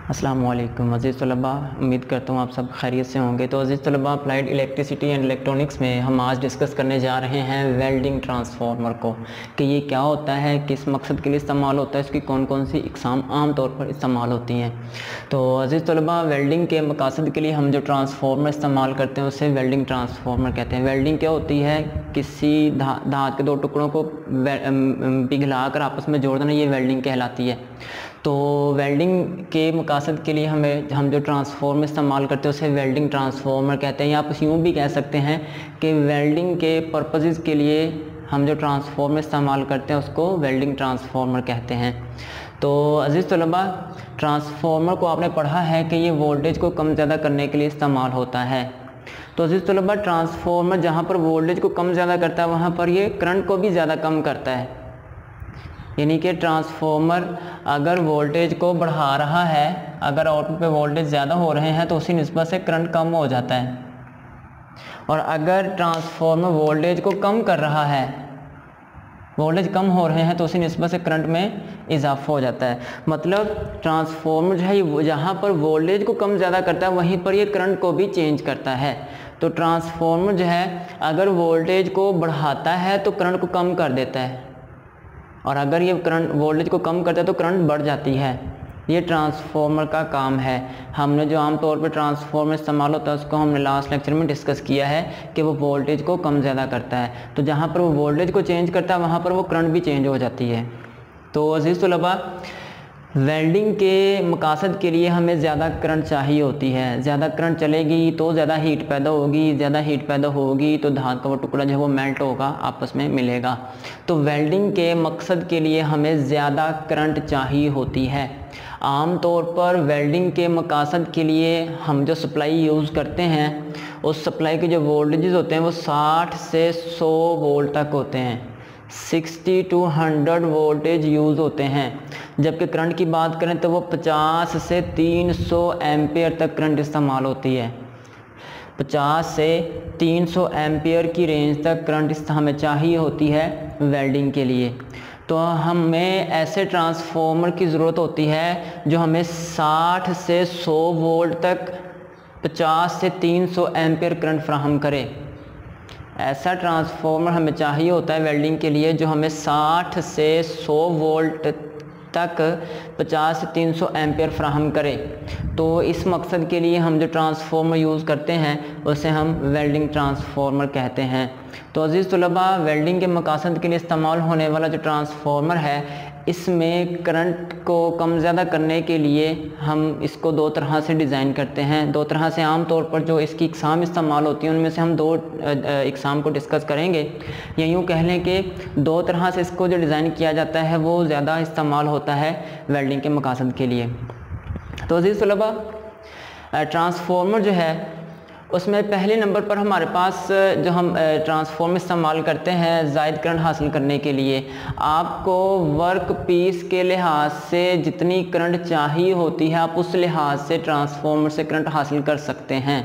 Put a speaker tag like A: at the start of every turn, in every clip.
A: अस्सलाम वालेकुम अज़ीज़ तलबा, उम्मीद करता हूँ आप सब खैरियत से होंगे। तो अज़ीज़ तलबा, अप्लाइड इलेक्ट्रिसिटी एंड इलेक्ट्रॉनिक्स में हम आज डिस्कस करने जा रहे हैं वेल्डिंग ट्रांसफार्मर को, कि ये क्या होता है, किस मकसद के लिए इस्तेमाल होता है, इसकी कौन कौन सी इकसाम आम तौर पर इस्तेमाल होती हैं। तो अज़ीज़ तलबा, वेल्डिंग के मकसद के लिए हम जो ट्रांसफार्मर इस्तेमाल करते हैं उसे वेल्डिंग ट्रांसफार्मर कहते हैं। वेल्डिंग क्या होती है? किसी धात के दो टुकड़ों को पिघला कर आपस में जोड़ देना, ये वेल्डिंग कहलाती है। तो वेल्डिंग के मकसद के लिए हम जो ट्रांसफार्मर इस्तेमाल करते हैं उसे वेल्डिंग ट्रांसफार्मर कहते हैं। या आप यूँ भी कह सकते हैं कि वेल्डिंग के पर्पज़ के लिए हम जो ट्रांसफार्मर इस्तेमाल करते हैं उसको वेल्डिंग ट्रांसफार्मर कहते हैं। तो अज़ीज़ तलबा, ट्रांसफार्मर को आपने पढ़ा है कि ये वोल्टेज को कम ज़्यादा करने के लिए इस्तेमाल होता है। तो अज़ीज़ तलबा, ट्रांसफार्मर जहाँ पर वोल्टेज को कम ज़्यादा करता है वहाँ पर ये करंट को भी ज़्यादा कम करता है। यानी कि ट्रांसफार्मर अगर वोल्टेज को बढ़ा रहा है, अगर आउटपुट पे वोल्टेज ज़्यादा हो रहे हैं तो उसी निस्बत से करंट कम हो जाता है, और अगर ट्रांसफार्मर वोल्टेज को कम कर रहा है, वोल्टेज कम हो रहे हैं तो उसी निस्बत से करंट में इजाफा हो जाता है। मतलब ट्रांसफार्मर जो है जहाँ पर वोल्टेज को कम ज़्यादा करता है वहीं पर ये करंट को भी चेंज करता है। तो ट्रांसफार्मर जो है अगर वोल्टेज को बढ़ाता है तो करंट को कम कर देता है, और अगर ये करंट वोल्टेज को कम करता है तो करंट बढ़ जाती है। ये ट्रांसफार्मर का काम है। हमने जो आम तौर पर ट्रांसफार्मर इस्तेमाल होता है उसको हमने लास्ट लेक्चर में डिस्कस किया है कि वो वोल्टेज को कम ज़्यादा करता है। तो जहाँ पर वो वोल्टेज को चेंज करता है वहाँ पर वो करंट भी चेंज हो जाती है। तो अज़ीज़ तलबा, वेल्डिंग के मकसद के लिए हमें ज़्यादा करंट चाहिए होती है। ज़्यादा करंट चलेगी तो ज़्यादा हीट पैदा होगी, ज़्यादा हीट पैदा होगी तो धात का वो टुकड़ा जो है वो मेल्ट होगा, आपस में मिलेगा। तो वेल्डिंग के मकसद के लिए हमें ज़्यादा करंट चाहिए होती है। आम तौर पर वेल्डिंग के मकसद के लिए हम जो सप्लाई यूज़ करते हैं उस सप्लाई के जो वोल्टेजेस होते हैं वो 60 से 100 वोल्ट तक होते हैं। 60 to 100 वोल्टेज यूज़ होते हैं। जबकि करंट की बात करें तो वो 50 से 300 एम्पियर तक करंट इस्तेमाल होती है। 50 से 300 एम्पियर की रेंज तक करंट हमें चाहिए होती है वेल्डिंग के लिए। तो हमें ऐसे ट्रांसफार्मर की ज़रूरत होती है जो हमें 60 से 100 वोल्ट तक 50 से 300 एम्पियर करंट फ्राहम करे। ऐसा ट्रांसफार्मर हमें चाहिए होता है वेल्डिंग के लिए जो हमें 60 से 100 वोल्ट तक 50 से 300 एम्पियर फ्राहम करे। तो इस मकसद के लिए हम जो ट्रांसफार्मर यूज़ करते हैं उसे हम वेल्डिंग ट्रांसफार्मर कहते हैं। तो अज़ीज़ तलबा, वेल्डिंग के मकसद के लिए इस्तेमाल होने वाला जो ट्रांसफार्मर है इसमें करंट को कम ज़्यादा करने के लिए हम इसको दो तरह से डिज़ाइन करते हैं। दो तरह से आम तौर पर जो इसकी इकसाम इस्तेमाल होती हैं उनमें से हम दो इकसाम को डिस्कस करेंगे। या यूँ कह लें कि दो तरह से इसको जो डिज़ाइन किया जाता है वो ज़्यादा इस्तेमाल होता है वेल्डिंग के मकसद के लिए। तो अज़ीज़ तलबा, ट्रांसफार्मर जो है उसमें पहले नंबर पर हमारे पास जो हम ट्रांसफार्मर इस्तेमाल करते हैं ज़ायद करंट हासिल करने के लिए, आपको वर्क पीस के लिहाज से जितनी करंट चाहिए होती है आप उस लिहाज से ट्रांसफार्मर से करंट हासिल कर सकते हैं।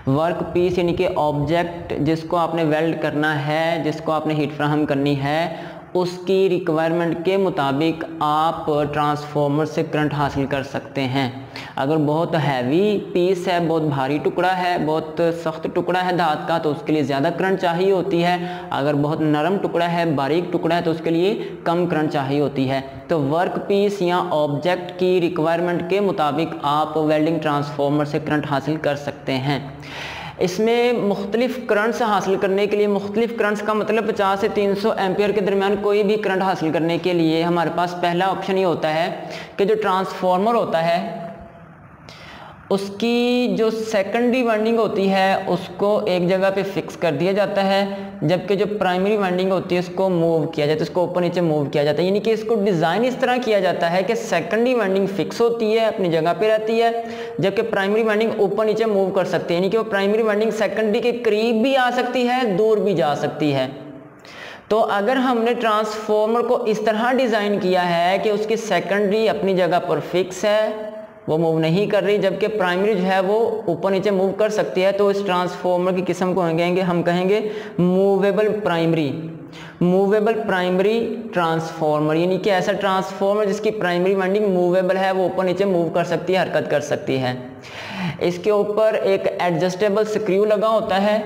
A: वर्क पीस यानी कि ऑब्जेक्ट जिसको आपने वेल्ड करना है, जिसको आपने हीट फ्राहम करनी है, उसकी रिक्वायरमेंट के मुताबिक आप ट्रांसफार्मर से करंट हासिल कर सकते हैं। अगर बहुत हैवी पीस है, बहुत भारी टुकड़ा है, बहुत सख्त टुकड़ा है धात का, तो उसके लिए ज़्यादा करंट चाहिए होती है। अगर बहुत नरम टुकड़ा है, बारीक टुकड़ा है, तो उसके लिए कम करंट चाहिए होती है। तो वर्क पीस या ऑब्जेक्ट की रिक्वायरमेंट के मुताबिक आप वेल्डिंग ट्रांसफार्मर से करंट हासिल कर सकते हैं। इसमें मुख्तलिफ़ करंट्स हासिल करने के लिए, मुख्तलिफ़ करंट्स का मतलब 50 से 300 एम्पियर के दरमियान कोई भी करंट हासिल करने के लिए हमारे पास पहला ऑप्शन ये होता है कि जो ट्रांसफार्मर होता है उसकी जो सेकेंडरी वाइंडिंग होती है उसको एक जगह पे फिक्स कर दिया जाता है, जबकि जो प्राइमरी वाइंडिंग होती है उसको मूव किया जाता है, उसको ऊपर नीचे मूव किया जाता है। यानी कि इसको डिज़ाइन इस तरह किया जाता है कि सेकेंडरी वाइंडिंग फिक्स होती है, अपनी जगह पे रहती है, जबकि प्राइमरी वाइंडिंग ऊपर नीचे मूव कर सकती है। यानी कि वो प्राइमरी वाइंडिंग सेकेंडरी के करीब भी आ सकती है, दूर भी जा सकती है। तो अगर हमने ट्रांसफार्मर को इस तरह डिज़ाइन किया है कि उसकी सेकेंडरी अपनी जगह पर फिक्स है, वो मूव नहीं कर रही, जबकि प्राइमरी जो है वो ऊपर नीचे मूव कर सकती है, तो इस ट्रांसफार्मर की किस्म को हम कहेंगे movable primary. Movable primary transformer, यानी कि ऐसा ट्रांसफॉर्मर जिसकी प्राइमरी वाइंडिंग मूवेबल है, वो ऊपर नीचे मूव कर सकती है, हरकत कर सकती है। इसके ऊपर एक एडजस्टेबल स्क्रू लगा होता है,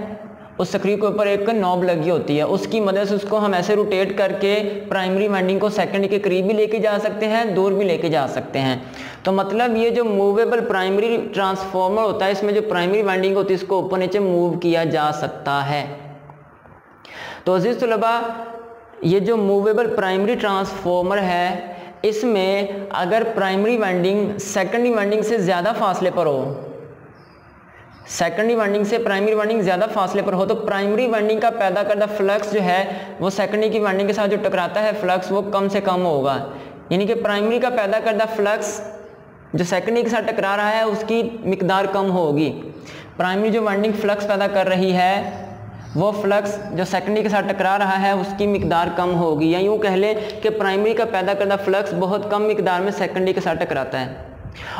A: उस स्क्रू के ऊपर एक नॉब लगी होती है, उसकी मदद से उसको हम ऐसे रोटेट करके प्राइमरी वाइंडिंग को सेकंडरी के करीब भी लेके जा सकते हैं, दूर भी लेके जा सकते हैं। तो मतलब ये जो मूवेबल प्राइमरी ट्रांसफॉर्मर होता है, इसमें जो प्राइमरी वाइंडिंग होती है इसको ऊपर नीचे मूव किया जा सकता है। तो अजीज तलबा, ये जो मूवेबल प्राइमरी ट्रांसफॉर्मर है, इसमें अगर प्राइमरी वाइंडिंग सेकेंडरी वाइंडिंग से ज़्यादा फासले पर हो, सेकेंडरी वाइंडिंग से प्राइमरी वाइंडिंग ज़्यादा फासले पर हो, तो प्राइमरी वाइंडिंग का पैदा करता फ्लक्स जो है वो सेकेंडरी की वाइंडिंग के साथ जो टकराता है फ्लक्स, वो कम से कम होगा। यानी कि प्राइमरी का पैदा करता फ्लक्स जो सेकेंडरी के साथ टकरा रहा है उसकी मिकदार कम होगी। प्राइमरी जो वाइंडिंग फ्लक्स पैदा कर रही है, वो फ्लक्स जो सेकेंडरी के साथ टकरा रहा है उसकी मिकदार कम होगी, या यूँ कह लें कि प्राइमरी का पैदा करता फ्लक्स बहुत कम मिकदार में सेकेंडरी के साथ टकराता है।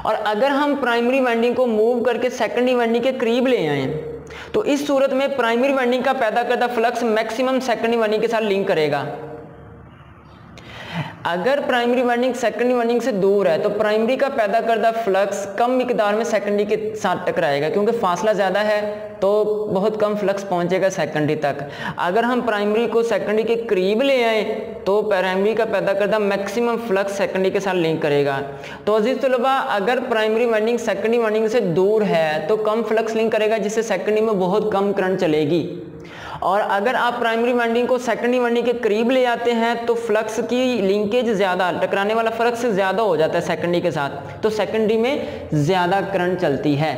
A: और अगर हम प्राइमरी वाइंडिंग को मूव करके सेकेंडरी वाइंडिंग के करीब ले आएँ, तो इस सूरत में प्राइमरी वाइंडिंग का पैदा करता फ्लक्स मैक्सिमम सेकेंडरी वाइंडिंग के साथ लिंक करेगा। अगर प्राइमरी वाइंडिंग सेकेंडरी वाइंडिंग से दूर है, तो प्राइमरी का पैदा करता फ्लक्स कम मिकदार में सेकेंडरी के साथ टकराएगा, क्योंकि फासला ज़्यादा है तो बहुत कम फ्लक्स पहुंचेगा सेकेंडरी तक। अगर हम प्राइमरी को सेकेंडरी के करीब ले आए, तो प्राइमरी का पैदा करता मैक्सिमम फ्लक्स सेकेंडरी के साथ लिंक करेगा। तो अजीज तलबा, अगर प्राइमरी वाइंडिंग सेकेंडरी वाइंडिंग से दूर है तो कम फ्लक्स लिंक करेगा, जिससे सेकेंडरी में बहुत कम करंट चलेगी। और अगर आप प्राइमरी वाइंडिंग को सेकेंडरी वाइंडिंग के करीब ले आते हैं, तो फ्लक्स की लिंकेज ज़्यादा, टकराने वाला फ्लक्स ज़्यादा हो जाता है सेकेंडरी के साथ, तो सेकेंडरी में ज़्यादा करंट चलती है।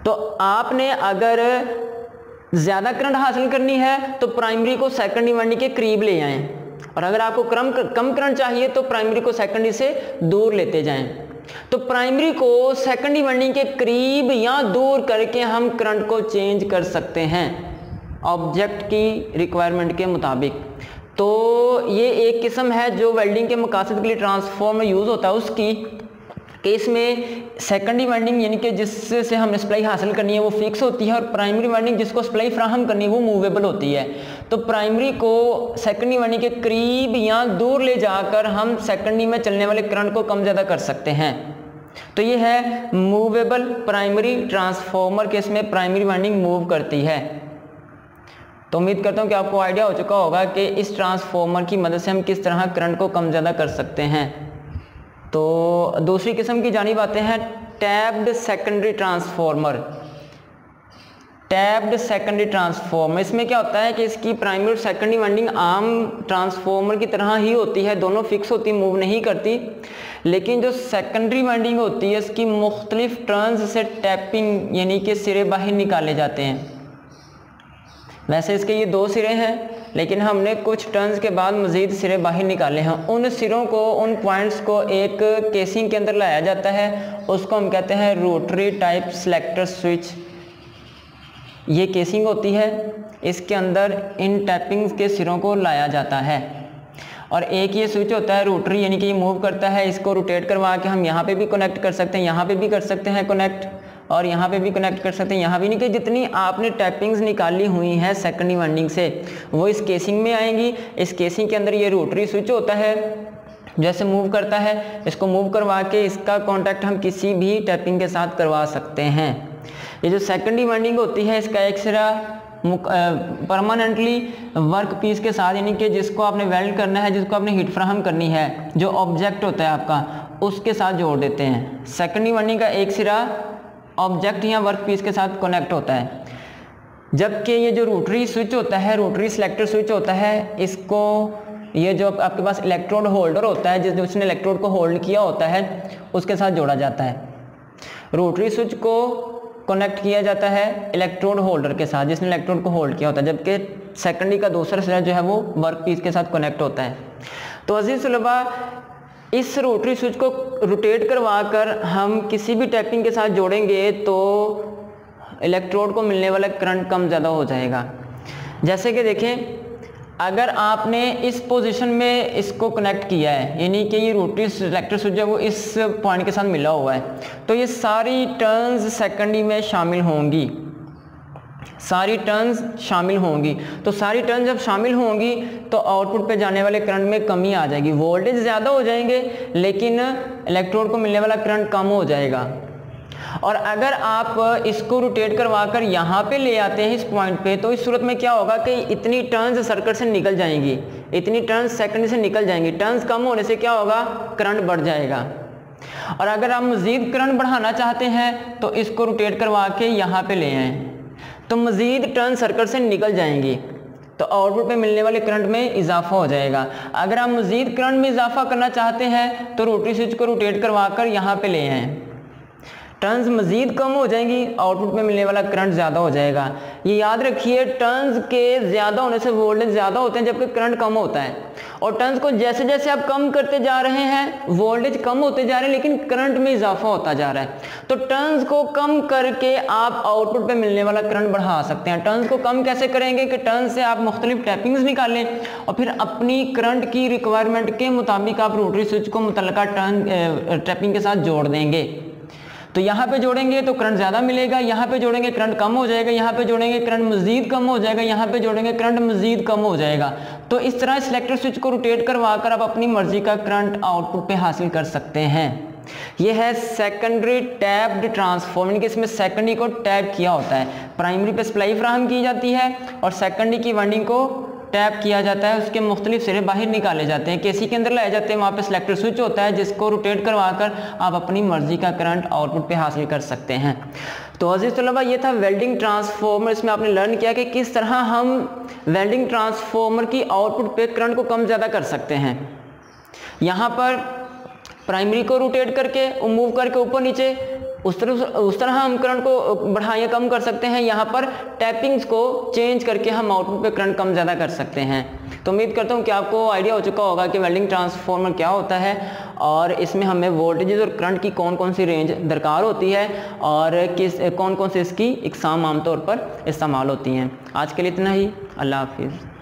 A: तो आपने अगर ज़्यादा करंट हासिल करनी है तो प्राइमरी को सेकेंडरी वाइंडिंग के करीब ले आएँ, और अगर आपको कम करंट चाहिए तो प्राइमरी को सेकेंडरी से दूर लेते जाएं। तो प्राइमरी को सेकेंडरी वाइंडिंग के करीब या दूर करके हम करंट को चेंज कर सकते हैं ऑब्जेक्ट की रिक्वायरमेंट के मुताबिक। तो ये एक किस्म है जो वेल्डिंग के मकासद के लिए ट्रांसफॉर्मर यूज़ होता है उसकी, कि इसमें सेकेंडरी वाइंडिंग यानी कि जिससे हमने सप्लाई हासिल करनी है वो फिक्स होती है, और प्राइमरी वाइंडिंग जिसको सप्लाई फ्राहम करनी है वो मूवेबल होती है। तो प्राइमरी को सेकेंडरी वाइंडिंग के करीब या दूर ले जाकर हम सेकेंडरी में चलने वाले करंट को कम ज़्यादा कर सकते हैं। तो ये है मूवेबल प्राइमरी ट्रांसफॉर्मर के, इसमें प्राइमरी वाइंडिंग मूव करती है। तो उम्मीद करता हूँ कि आपको आइडिया हो चुका होगा कि इस ट्रांसफॉर्मर की मदद से हम किस तरह करंट को कम ज़्यादा कर सकते हैं। तो दूसरी किस्म की जानिब आते हैं, tapped secondary transformer. Tapped secondary transformer, इसमें क्या होता है कि इसकी प्राइमरी और सेकेंडरी वाइंडिंग आम ट्रांसफॉर्मर की तरह ही होती है, दोनों फिक्स होती, मूव नहीं करती। लेकिन जो सेकेंडरी वाइंडिंग होती है इसकी मुख्तलिफ टर्न्स से टैपिंग यानी कि सिरे बाहर निकाले जाते हैं। वैसे इसके ये 2 सिरे हैं, लेकिन हमने कुछ टर्न्स के बाद मज़ीद सिरे बाहर निकाले हैं। उन सिरों को, उन पॉइंट्स को एक केसिंग के अंदर लाया जाता है, उसको हम कहते हैं रोटरी टाइप सिलेक्टर स्विच। ये केसिंग होती है, इसके अंदर इन टैपिंग्स के सिरों को लाया जाता है। और एक ये स्विच होता है रोटरी, यानी कि ये मूव करता है, इसको रोटेट करवा के हम यहाँ पे भी कनेक्ट कर सकते हैं, यहाँ पे भी कर सकते हैं कनेक्ट, और यहाँ पे भी कनेक्ट कर सकते हैं, यहाँ भी नहीं। कि जितनी आपने टैपिंग्स निकाली हुई हैं सेकेंडरी वाइंडिंग से वो इस केसिंग में आएंगी। इस केसिंग के अंदर ये रोटरी स्विच होता है, जैसे मूव करता है, इसको मूव करवा के इसका कांटेक्ट हम किसी भी टैपिंग के साथ करवा सकते हैं। ये जो सेकेंडरी वाइंडिंग होती है इसका एक सिरा परमानेंटली वर्क पीस के साथ, यानी कि जिसको आपने वेल्ड करना है, जिसको आपने हीट फ्राहम करनी है, जो ऑब्जेक्ट होता है आपका, उसके साथ जोड़ देते हैं। सेकेंडरी वाइंडिंग का एक सिरा ऑब्जेक्ट या वर्क पीस के साथ कनेक्ट होता है, जबकि ये जो रोटरी स्विच होता है, रोटरी सिलेक्टर स्विच होता है, इसको ये जो आपके पास इलेक्ट्रोड होल्डर होता है, जिसने इलेक्ट्रोड को होल्ड किया होता है, उसके साथ जोड़ा जाता है। रोटरी स्विच को कनेक्ट किया जाता है इलेक्ट्रोड होल्डर के साथ, जिसने इलेक्ट्रोड को होल्ड किया होता है, जबकि सेकेंडरी का दूसरा सिरा जो है वो वर्क पीस के साथ कनेक्ट होता है। तो अजीज तलबा, इस रोटरी स्विच को रोटेट करवा कर हम किसी भी टैपिंग के साथ जोड़ेंगे तो इलेक्ट्रोड को मिलने वाला करंट कम ज़्यादा हो जाएगा। जैसे कि देखें, अगर आपने इस पोजीशन में इसको कनेक्ट किया है, यानी कि ये रोटरी सिलेक्टर स्विच है वो इस पॉइंट के साथ मिला हुआ है, तो ये सारी टर्न्स सेकेंडरी में शामिल होंगी। सारी टर्न्स शामिल होंगी। तो सारी टर्न जब शामिल होंगी तो आउटपुट पे जाने वाले करंट में कमी आ जाएगी, वोल्टेज ज़्यादा हो जाएंगे लेकिन इलेक्ट्रोड को मिलने वाला करंट कम हो जाएगा। और अगर आप इसको रोटेट करवा कर यहाँ पे ले आते हैं इस पॉइंट पे, तो इस सूरत में क्या होगा कि इतनी टर्न्स सर्किट से निकल जाएंगी, इतनी टर्न्स सेकंड से निकल जाएंगी। टर्न्स कम होने से क्या होगा, करंट बढ़ जाएगा। और अगर आप मज़ीद करंट बढ़ाना चाहते हैं तो इसको रोटेट करवा के यहाँ पे ले आएँ तो मज़ीद टर्न सर्किट से निकल जाएंगी, तो आउटपुट पे मिलने वाले करंट में इजाफा हो जाएगा। अगर आप मज़ीद करंट में इजाफा करना चाहते हैं तो रोटरी स्विच को रोटेट करवा कर यहाँ पे ले आएँ, टर्न्स मज़ीद कम हो जाएंगी, आउटपुट में मिलने वाला करंट ज़्यादा हो जाएगा। ये याद रखिए, टर्न्स के ज़्यादा होने से वोल्टेज ज़्यादा होते हैं जबकि करंट कम होता है। और टर्न्स को जैसे जैसे आप कम करते जा रहे हैं वोल्टेज कम होते जा रहे हैं लेकिन करंट में इजाफा होता जा रहा है। तो टर्न्स को कम करके आप आउटपुट पे मिलने वाला करंट बढ़ा सकते हैं। टर्न्स को कम कैसे करेंगे कि टर्न्स से आप मुख्तलिफ टैपिंग्स निकालें और फिर अपनी करंट की रिक्वायरमेंट के मुताबिक आप रोटरी स्विच को मुतल्लिका टर्न टैपिंग के साथ जोड़ देंगे। तो यहाँ पे जोड़ेंगे तो करंट ज़्यादा मिलेगा, यहाँ पे जोड़ेंगे करंट कम हो जाएगा, यहाँ पे जोड़ेंगे करंट मज़ीद कम हो जाएगा, यहाँ पे जोड़ेंगे करंट मज़ीद कम हो जाएगा। तो इस तरह सिलेक्टर स्विच को रोटेट करवा कर आप अपनी मर्जी का करंट आउटपुट पे हासिल कर सकते हैं। यह है सेकेंडरी टैप्ड ट्रांसफॉर्मर, इसमें सेकेंडरी को टैप किया होता है। प्राइमरी पे सप्लाई फ्राहम की जाती है और सेकेंडरी की वाइंडिंग को टैप किया जाता है, उसके मुख्तलिफ सिरे बाहर निकाले जाते हैं, केसी के अंदर लाए जाते हैं, वहाँ पे सिलेक्टर स्विच होता है जिसको रोटेट करवा कर आप अपनी मर्जी का करंट आउटपुट पे हासिल कर सकते हैं। तो अज़ीज़ तलबा, ये था वेल्डिंग ट्रांसफॉर्मर। इसमें आपने लर्न किया कि किस तरह हम वेल्डिंग ट्रांसफॉर्मर की आउटपुट पे करंट को कम ज़्यादा कर सकते हैं। यहाँ पर प्राइमरी को रोटेट करके मूव करके ऊपर नीचे उस तरह हम करंट को बढ़ा या कम कर सकते हैं। यहाँ पर टैपिंग्स को चेंज करके हम आउटपुट पे करंट कम ज़्यादा कर सकते हैं। तो उम्मीद करता हूँ कि आपको आइडिया हो चुका होगा कि वेल्डिंग ट्रांसफार्मर क्या होता है और इसमें हमें वोल्टेजेस और करंट की कौन कौन सी रेंज दरकार होती है और कौन कौन से इसकी इकसाम आमतौर पर इस्तेमाल होती हैं। आज के लिए इतना ही। अल्लाह हाफिज़।